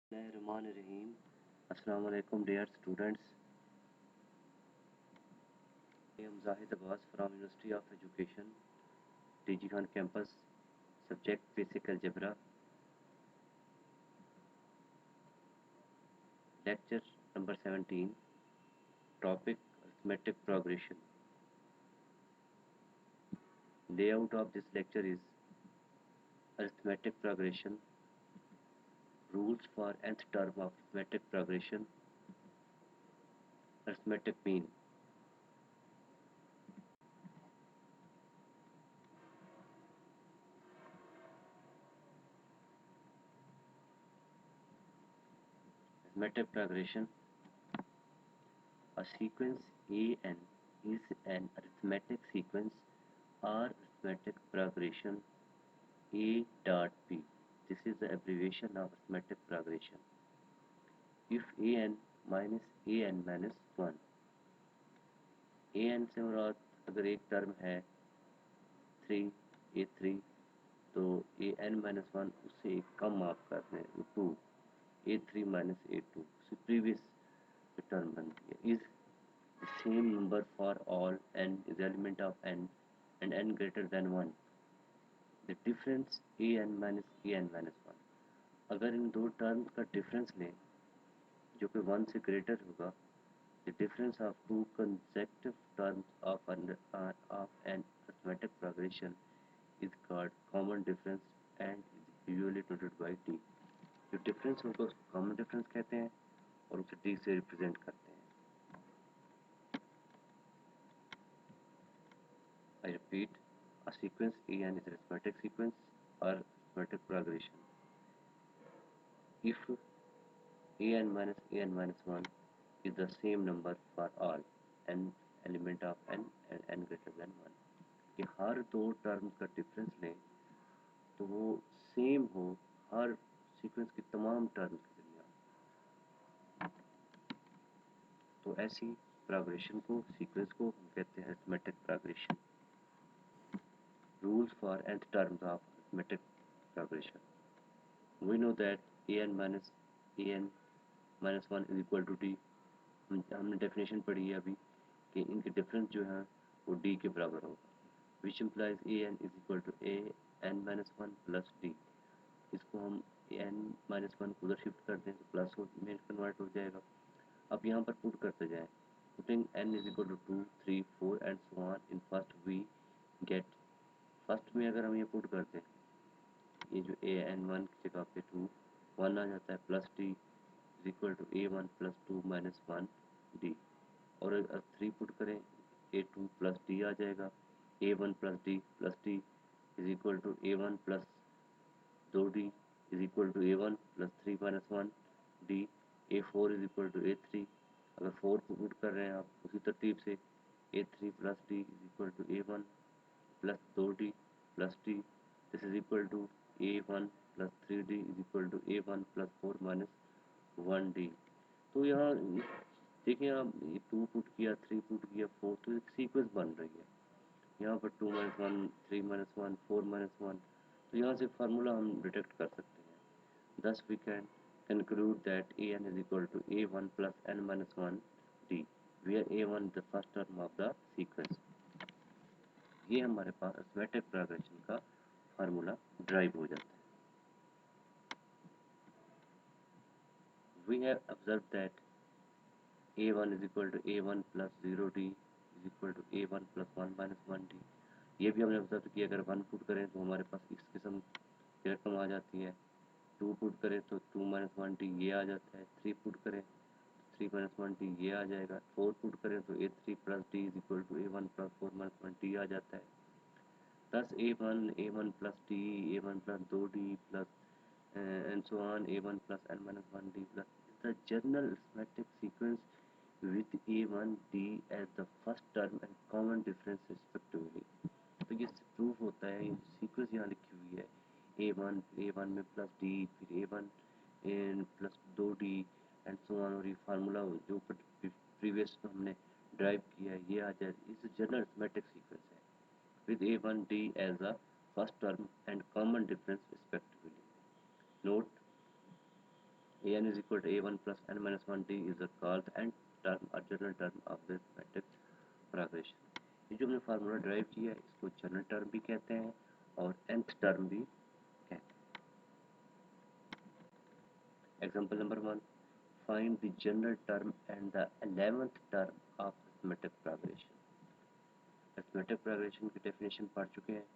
Bismillahirrahmanirrahim. Assalamu alaikum dear students. I am Zahid Abbas from University of Education, DG Khan campus, subject Basic Algebra, lecture number 17, topic Arithmetic Progression. Layout of this lecture is Arithmetic Progression, rules for nth term of Arithmetic Progression, Arithmetic Mean. Arithmetic Progression. A sequence AN is an arithmetic sequence or arithmetic progression A dot B. This is the abbreviation of arithmetic progression. If an minus an minus 1, an से मुराद अगर एक term है 3 a3 तो an minus 1 उससे एक कम आप करते हैं 2 a3 minus a2 उससे प्रीवियस टर्म बनती है. Is the same number for all n is element of n and n greater than 1. The difference an minus 1. अगर इन दो टर्म का डिफरेंस लें जो कि 1 से ग्रेटर होगा, the difference of two consecutive terms of an arithmetic progression is called common difference and is usually denoted by d. जो difference होगा उसको कॉमन डिफरेंस कहते हैं और उसे d से रिप्रेजेंट करते हैं. I repeat, a sequence an is a arithmetic sequence or arithmetic progression. If an minus 1 is the same number for all n element of n and n greater than 1. कि हर दो term का difference लें तो वो same हो हर sequence की तमाम terms के दरमियान. तो ऐसी प्रोग्रेशन को सीक्वेंस को हम कहते हैं arithmetic progression. Rules for nth terms of arithmetic progression. We know that an minus 1 is equal to d. हमने डेफिनेशन पढ़ी है अभी कि इनके डिफरेंस जो है वो d के बराबर होगा, which implies an is equal to a n minus 1 plus d. इसको हम n minus 1 को उधर शिफ्ट कर दें तो प्लस में कन्वर्ट हो जाएगा. अब यहाँ पर पुट करते जाएं. Putting n is equal to 2, 3, 4 and so on. In first we get first में अगर हम ये पुट करते हैं ये जो an1 की जगह पे 2 1 आ जाता है plus d is equal to a1 plus 2 minus 1 d. और अगर 3 पुट करें a2 plus d आ जाएगा. a1 plus d plus d is equal to a1 plus 2d is equal to a1 plus 3 minus 1 d. a4 is equal to a3. अगर 4 को put कर रहे हैं आप उसी तरतीब से a3 plus d is equal to a1 plus 2d plus d. This is equal to a1 plus 3d is equal to a1 plus 4 minus 1d. तो यहाँ देखिए आप 2 पुट किया 3 पुट किया 4 तो एक सीक्वेंस बन रही है. यहाँ पर 2 minus 1 3 minus 1 4 minus 1 तो यहाँ से फार्मूला हम डिटेक्ट कर सकते हैं. Thus we can conclude that an is equal to a1 plus n minus 1 d, where a1 is the first term of the sequence. ये हमारे पास अरिथमेटिक प्रोग्रेशन का फार्मूला ड्राइव हो जाता है. We have observed that a1 is equal to a1 plus 0d is equal to a1 plus 1 minus 1d. ये भी हमने observe किया अगर 1 पुट करें तो हमारे पास इस किस्म की रकम आ जाती है. 2 पुट करें तो 2 minus 1d ये आ जाता है. 3 पुट करें तो 3 minus 1d ये आ जाएगा. 4 पुट करें तो a3 plus d is equal to a1 plus 4 minus 1d आ जाता है. Thus a1 plus d a1 plus 2d plus and so on a1 plus n minus 1d plus is the general arithmetic sequence with a1d as the first term and common difference respectively. तो ये proof होता है. ये sequence यहाँ लिखी हुई है a1 में प्लस d फिर a1 plus 2d and so on. और ये फार्मूला जो प्रीवियस हमने ड्राइव किया है ये आ जाए. इस जनरल अरिथमेटिक सीक्वेंस है with a1d as a first term and common difference respectively. Note, an is equal to a1 plus n minus 1 d is called the nth term or general term of this matrix progression. ये जो हमने formula drive किया है इसको general term भी कहते हैं और nth टर्म भी कहते हैं। Example number 1, find the general term and the 11th term of arithmetic progression. Arithmetic progression की डेफिनेशन पढ़ चुके हैं,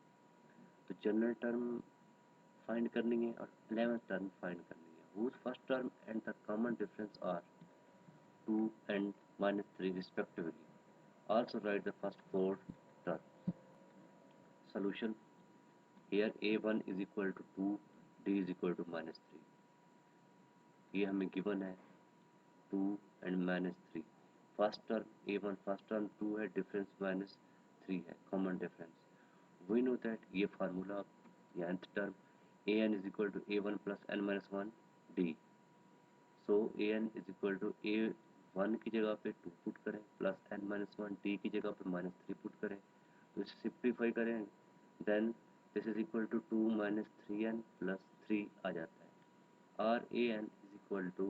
तो जनरल टर्म फाइंड करनी है और 11th टर्म फाइंड करनी है। whose first term and the common difference are 2 and minus 3 respectively. Also write the first 4 terms. Solution: here a1 is equal to 2, d is equal to minus 3. ये हमें given है 2 and minus 3. First term a1, first term 2 है, difference minus 3 है, common difference. We know that ये formula या nth term an is equal to a1 plus n minus 1 d. So an is equal to a1 की जगह पे 2 put करें plus n minus 1, d की जगह पे माइनस 3 पुट करें, तो इसे सिंप्लीफाई करें, then this is equal to 2 minus 3n plus 3 आ जाता है, और an is equal to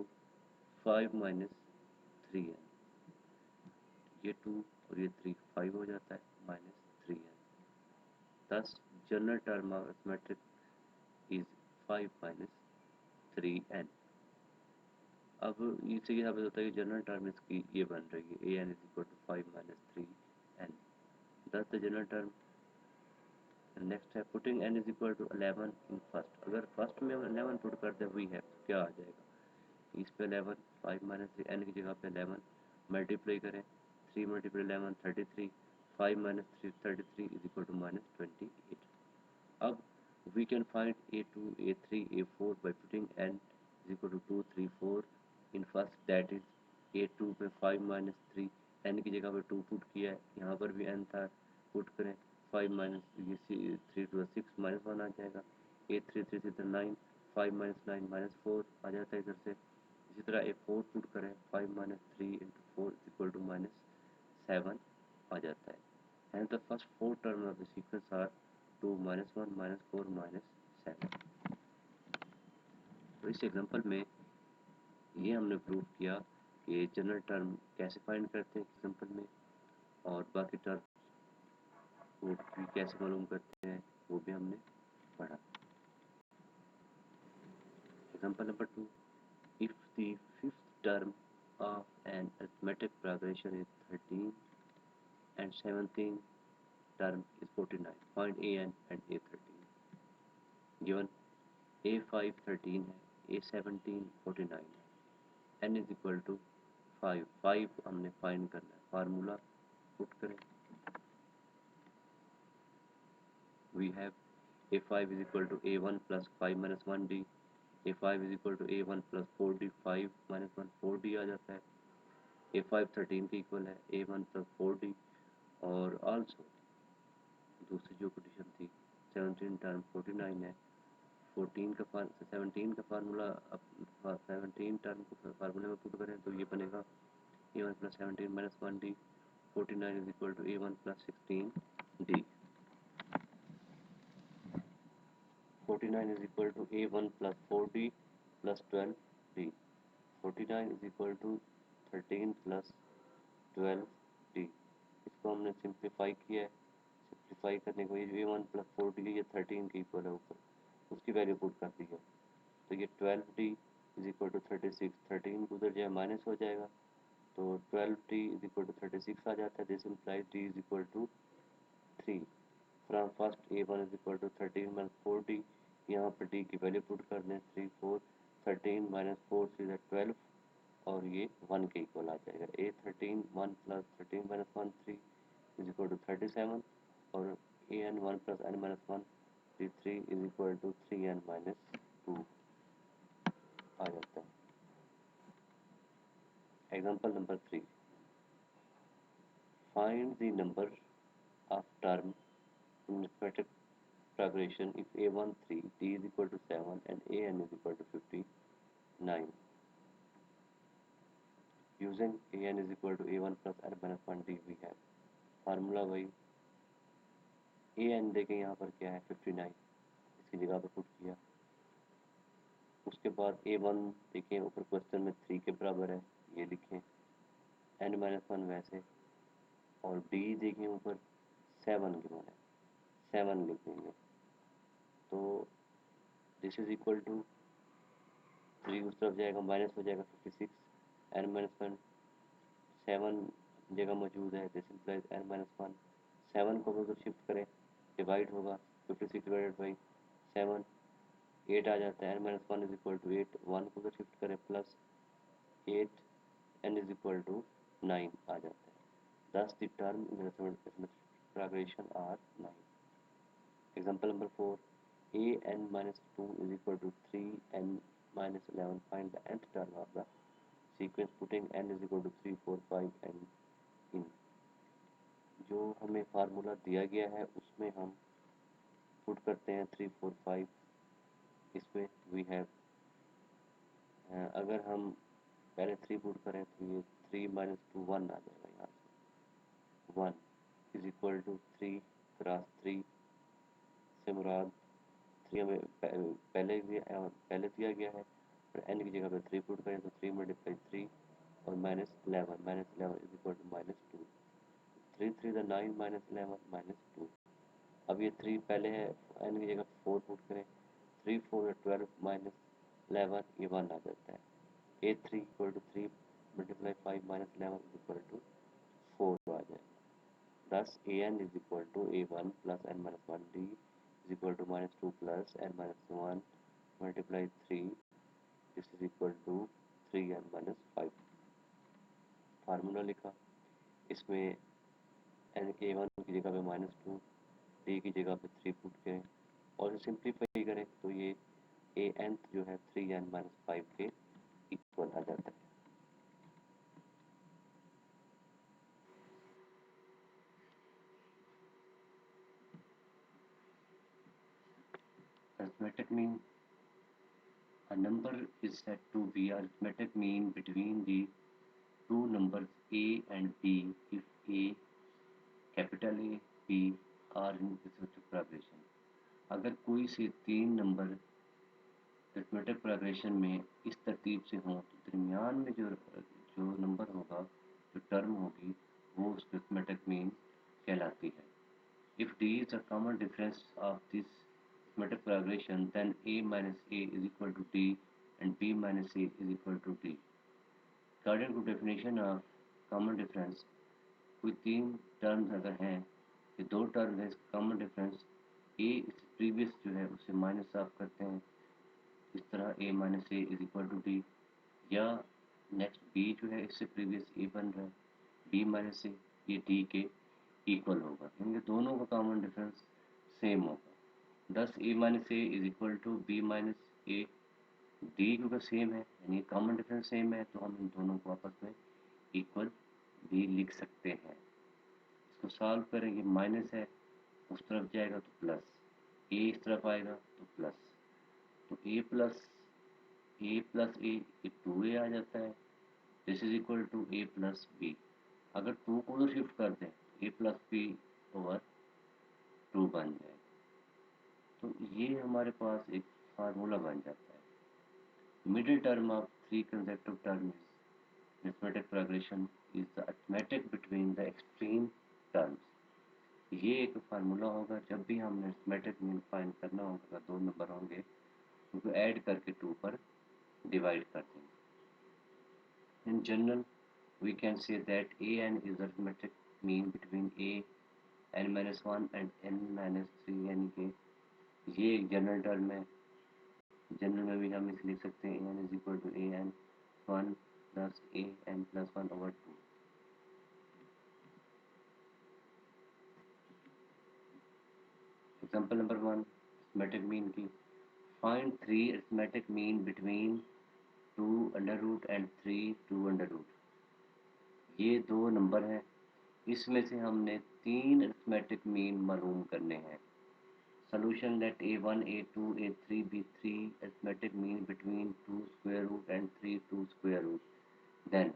5 minus 3n, ये 2 और ये 3 5 हो जाता है minus 3n, thus general term of arithmetic is 5 minus 3n। अब इससे ये साबित होता है कि जनरल टर्म इसकी ये बन रही है an is equal to 5 minus 3n। This the general term. Next है putting n is equal to 11 in first. अगर फर्स्ट में हम 11 पुट करते हैं वी हैव, तो क्या आ जाएगा, इस पे 11, 5 माइनस 3 n की जगह पे 11 मल्टीप्लाई करें, 3 multiply 11 33, 5 minus 3 33 is equal to minus 28। अब we can find a2, a3, a4 by putting n is equal to 2, 3, 4 in first, that is a2 पे 5 minus 3, n की जगह पे 2 पुट किया है, यहाँ पर भी n था, पुट करें 5 minus 3 to 6 minus 1 आ जाएगा, a3 3 से 9, 5 minus 9 minus 4 आ जाता है इधर से। इसी तरह a4 पुट करें 5 minus 3 into 4 is equal to minus 7 आ जाता है। Hence the first 4 terms of the sequence are 2 minus 1 minus 4 minus 7। तो इस एग्जांपल में ये हमने प्रूव किया कि जनरल टर्म कैसे फाइंड करते हैं एग्जांपल में, और बाकी टर्म को भी कैसे मालूम करते हैं वो भी हमने पढ़ा। Example number 2, if the fifth term of an arithmetic progression is 13 and 17th term is 49, find an and a13। given a5 13 है, a17 49 है, n is equal to 5, 5 हमने फाइंड करना है, फार्मूला पुट करें, we have a5 is equal to a1 plus 5 minus 1d, a5 is equal to a1 plus 4d, 5 minus 1 4d आ जाता है, a5 13 के equal है, a1 plus 4d, और also दूसरी जो कंडीशन थी 17 टर्म 49 है, 17 का फार्मूला 17 टर्म को फार्मूले में पुट करें तो ये बनेगा a1 plus 17 minus 1d, 49 is equal to a1 plus 16d, 49 is equal to a1 plus 4d plus 12d, 49 is equal to 13 plus 12d। इसको हमने सिंप्लीफाई किया है, सिंप्लीफाई करने को ये a1 plus 4d ये 13 के इक्वल है, ऊपर उसकी वैल्यू पुट कर दी है, तो ये 12d इज इक्वल टू 36, 13 को उधर जाए माइनस हो जाएगा, तो 12d इज इक्वल टू 36 आ जाता है, this implies d is equal to 3। From first a1 is equal to 13 minus 4d, यहाँ पर d की वैल्यू पुट कर दें, 3 4 13 माइनस 4 से 12, और ये 1 के इक्वल आ जाएगा, a13 1 plus 13 minus 1 3 is equal to 37, और an 1 plus n minus 1 3 is equal to 3n minus 2 आ जाता है। Example number 3, find the number of term in arithmetic progression if a1 3, d is equal to 7 and an is equal to 59, using an is equal to a1 plus n minus 1 d we have formula वही an देखें यहाँ पर क्या है 59, इसकी जगह पर put किया, उसके बाद A1 देखें ऊपर क्वेश्चन में 3 के बराबर है, ये लिखें, n-1 वैसे, और D देखें ऊपर 7 के बराबर है, 7 लिख देंगे। तो दिस इज इक्वल टू 3 उस तरफ जाएगा, माइनस हो जाएगा 56, n-1 7 जगह मौजूद है, दिस इम्प्लाइज n-1 7 को अगर शिफ्ट करें डिवाइड होगा 56 डिवाइडेड बाई 7 8 आ जाता है, n-1 इज इक्वल टू 8 1 को अगर शिफ्ट करें plus 8 n is equal to 9 आ जाता है। Thus the term in arithmetic progression are 9. Example number 4. A(n minus 2) is equal to 3n minus 11. Find the nth term of the sequence putting n is equal to 3, 4, 5 n in. जो हमें formula दिया गया है उसमें हम put करते हैं 3, 4, 5 इसमें वी हैव अगर हम पहले 3 पुट करें तो ये 3 माइनस 2 1 आ जाएगा, यहाँ से 1 इज इक्वल टू 3 क्रॉस 3 से मुराद 3 हमें पहले दिया गया है और n की जगह पे 3 पुट करें तो 3 मल्टीप्लाई 3 और minus 11 is equal to minus 2 3 3 the 9 minus 11 minus 2। अब ये 3 पहले है, n की जगह 4 पुट करें 3 4 12 माइनस 11 ये 1 आ जाता है। A3 equal to 3 multiply 5 minus 11 is equal to 4 आ जाएगा। Thus an is equal to a1 plus n minus 1 d is equal to minus 2 plus n minus 1 multiply 3, this is equal to 3n minus 5। Formula लिखा, इसमें n के a1 की जगह पे minus 2 d की जगह पे 3 पुट करें और सिंप्लीफाई करें तो ये an जो है 3n minus 5 के इक्वल आ जाता है। Arithmetic mean. A number is said to be arithmetic mean between the two numbers a and b if a capital A B are in relative progression. अगर कोई से 3 नंबर अरिथमेटिक प्रोग्रेशन में इस तरतीब से हों तो दरमियान में जो नंबर होगा, जो टर्म होगी, वो उसकी अरिथमेटिक मीन कहलाती है। If d is a common difference of this arithmetic progression then a minus a is equal to d and b minus a is equal to d। According to definition of common difference, कोई 3 terms अगर हैं, ये 2 term है, इसका common difference ए इस previous जो है उससे माइनस ऑफ करते हैं, इस तरह a minus a is equal to d, या नेक्स्ट b जो है इससे प्रीवियस a बन रहा है, b माइनस ए ये d के इक्वल होगा, इनके दोनों का कॉमन डिफरेंस सेम होगा। This a minus a is equal to b minus a, d क्योंकि सेम है यानी कॉमन डिफरेंस सेम है तो हम इन दोनों को आपस में इक्वल भी लिख सकते हैं। इसको सॉल्व करेंगे, माइनस है उस तरफ जाएगा तो प्लस, ए इस तरफ आएगा तो प्लस, तो ए प्लस ए ये 2a आ जाता है, this is equal to a plus b. अगर 2 को तो शिफ्ट कर दें ए प्लस बी ओवर 2 बन जाएगा, तो ये हमारे पास एक फार्मूला बन जाता है। Middle term of 3 consecutive terms arithmetic progression is the arithmetic between the extreme terms। ये एक फार्मूला होगा जब भी हमने arithmetic मीन फाइंड करना होगा, 2 नंबर होंगे उनको ऐड करके 2 पर डिवाइड कर देंगे। In general we can say that an is the arithmetic mean between a n minus 1 and n minus 3, यानी कि ये एक जनरल टर्म है। जनरल में भी हम इसे लिख सकते हैं an is equal to a n 1 plus a n plus 1 over 2। Example number 1 arithmetic mean की, find 3 arithmetic mean between 2 under root and 3 2 under root. ये 2 नंबर हैं, इसमें से हमने 3 अरिथमेटिक मीन मालूम करने हैं। Solution let a1 a2 a3 be 3 arithmetic mean between 2 square root and 3 2 square root। Then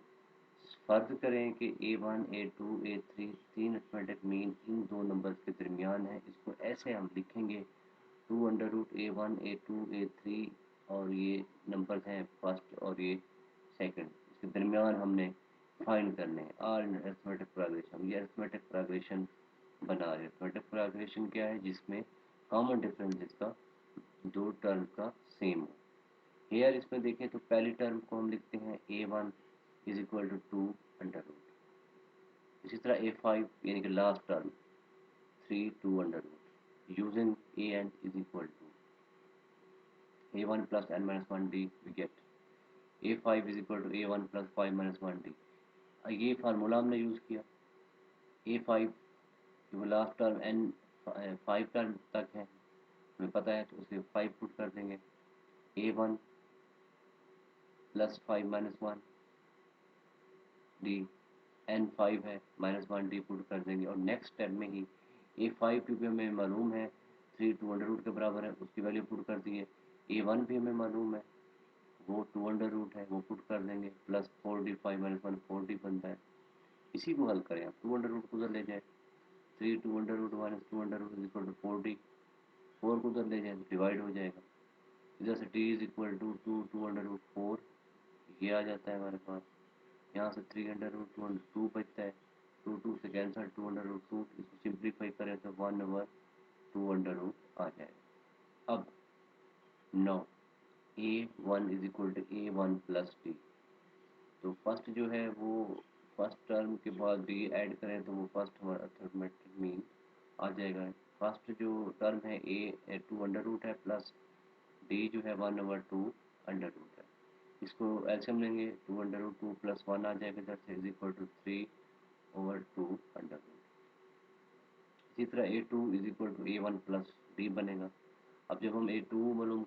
फर्ज करें कि a1 a2 a3 3 arithmetic mean in 2 numbers के दरमियान है। इसको ऐसे हम लिखेंगे 2 under root a1 a2 a3 और ये नंबर्स हैं फर्स्ट और ये सेकंड, इसके दरमियान हमने फाइंड करने हैं आर इन अरिथमेटिक प्रोग्रेशन। ये अरिथमेटिक प्रोग्रेशन बना रहे हैं। अरिथमेटिक प्रोग्रेशन क्या है? जिसमें कॉमन डिफरेंस जिसका दो टर्म का सेम हो। हेयर इसमें देखें तो पहली टर्म को हम लिखते हैं a1 is equal to 2 under root. इसी तरह a5 यानी कि last term 3 2 under root. Using an is equal to a1 plus n minus 1d we get a5 is equal to a1 plus 5 minus 1d। ये formula हमने use किया। a5 वो last term n 5 term तक है हमें पता है, तो उसे 5 पुट कर देंगे। a1 plus 5 minus 1 D, n5 है माइनस 1d पुट कर देंगे। और नेक्स्ट स्टेप में ही a5 क्योंकि हमें मालूम है 3 2 अंडर रूट के बराबर है, उसकी वैल्यू पुट कर दी है। a1 भी हमें मालूम है वो 2 अंडर रूट है, वो पुट कर देंगे। प्लस 4d 5 माइनस 1 4d बनता है। इसी को हल करें आप, 2 अंडर रूट को उधर ले जाए, 3 2 under root minus 2 under root is equal to 4d। 4 को उधर ले जाए तो डिवाइड हो जाएगा। इधर से d is equal to 2 2 under root 4, ये आ जाता है हमारे पास। यहाँ से 3 अंडर रूट 2 बचता है, 2 से कैंसिल 2 अंडर रूट 2, इसको सिंप्लीफाई करें तो 1/2 आ जाएगा। अब no a1 is equal to a1 plus d. तो फर्स्ट जो है वो फर्स्ट टर्म के बाद डी ऐड करें तो वो फर्स्ट हमारा अर्थमेटिक मीन आ जाएगा। फर्स्ट जो टर्म है ए 2 अंडर रूट है प्लस डी जो है 1/2 अंडर रूट है। इसको एलसीएम लेंगे 2 अंडर रूट 2 प्लस 1 आ जाएगा इधर से is equal to 3/2 under root. इसी तरह a2 is equal to a1 plus d बनेगा। अब जब हम a2 मालूम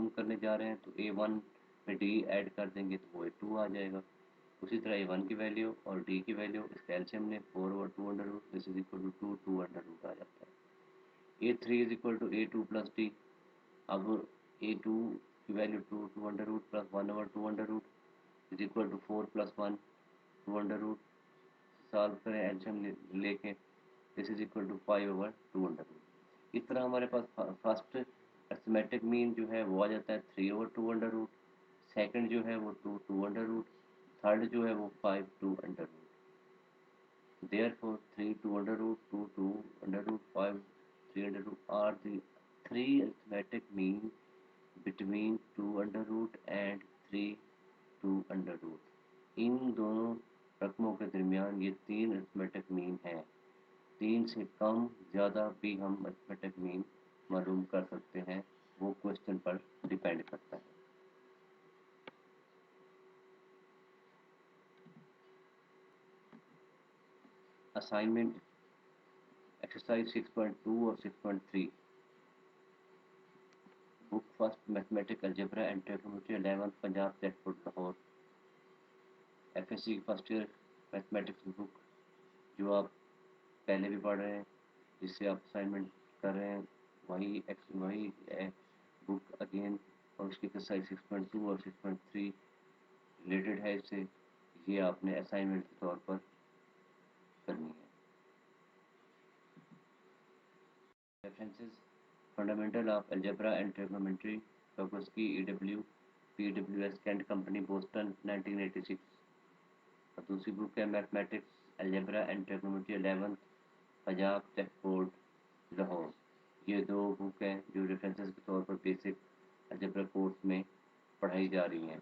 करने जा रहे हैं तो a1 में डी ऐड कर देंगे तो वो a2 आ जाएगा। उसी तरह a1 की वैल्यू और d की वैल्यू इसका एलसीएम ने 4/2 under root this is equal to 2 under root आ जाता है। a3 is equal to a2 plus D. अब a2 की value 2 under root plus 1/2 under root is equal to 4 plus 1 2 under root. Solve करें LCM लेके this is equal to 5/2 under root. इस तरह हमारे पास फर्स्ट अरिथमेटिक मीन जो है वो आ जाता है 3/2 अंडर रूट, सेकंड जो है वो 2 2 अंडर रूट, थर्ड जो है वो 5 2 under root. therefore 3 2 under root 2 2 under root 5 3 under root are the three arithmetic mean between 2 under root and 3 2 under root. इन दोनों रकमों के दरमियान ये तीन अरिथमेटिक मीन हैं। तीन से कम ज़्यादा भी हम अरिथमेटिक मीन मालूम कर सकते हैं, वो क्वेश्चन पर डिपेंड करता है। असाइनमेंट एक्सरसाइज 6.2 और 6.3 book first mathematic algebra and trigonometry 11 Punjab text book Lahore. FSc first year mathematics book जो आप पहले भी पढ़ रहे हैं, जिससे आप असाइनमेंट कर रहे हैं, वही बुक अगेन। और उसकी एक्सरसाइज 6.2 और 6.3 रिलेटेड है इससे, ये आपने असाइनमेंट के तौर पर करनी है। References fundamental of algebra and trigonometry Swokowski EW PWS Kent company Boston 1986। और दूसरी बुक है mathematics algebra and trigonometry 11 Punjab text board Lahore. ये दो बुक हैं जो रेफरेंसेस के तौर पर बेसिक अलजेब्रा कोर्स में पढ़ाई जा रही हैं।